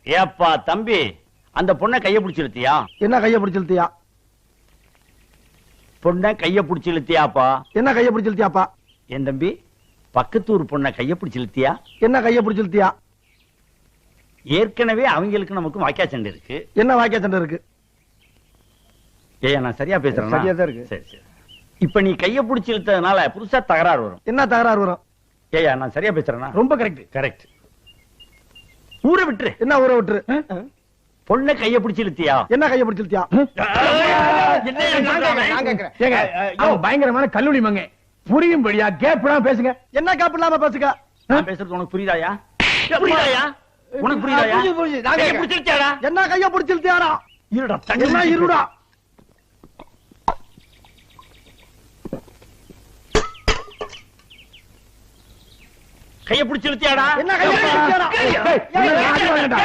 ஏப்பா தம்பி, அந்த பொண்ணை கைய பிடிச்சு இழுத்தியா? என்ன கைய பிடிச்சு இழுத்தியா? பொண்ணை கைய பிடிச்சு இழுத்தியாப்பா? என்ன கைய பிடிச்சு இழுத்தியாப்பா? என் தம்பி, பக்கத்தூர் பொண்ணை கைய பிடிச்சு இழுத்தியா? என்ன கைய பிடிச்சு இழுத்தியா? ஏற்கனவே அவங்களுக்கு நமக்கு வாக்கியா சண்டை இருக்கு. என்ன வாக்கியா சண்டை இருக்கு? ஏய், நான் சரியா பேசுறேன்? சரியா தான் இருக்கு. சரி சரி. இப்ப நீ கைய பிடிச்சு இழுத்ததுனால புதுசா தகராறு வரும். என்ன தகராறு வரும்? ஏயா, நான் சரியா பேசுறேன்னா? ரொம்ப கரெக்ட். கரெக்ட். ஊரை விட்டுரு. என்ன ஊரை விட்டுரு? பொண்ணை கைய பிடிச்சு இழுத்தியா? என்ன கைய பிடிச்சு இழுத்தியா? பயங்கரமான கல்லூரி மங்க புரியும்படியா கேப்லாம் பேசுங்க. என்ன கேப் இல்லாம பேசுங்க. நான் பேசுறது உனக்கு புரியுதாயா? புரியுதாயா? உனக்கு புரியுதாயா? கைய பிடிச்சு இழுத்தியாடா? என்ன கைய பிடிச்சு இழுத்தியாடா? இருடா, என்ன இருடா? கைய பிடிச்சு இழுத்தியாடா? என்ன கைய பிடிச்சு இழுத்தியாடா?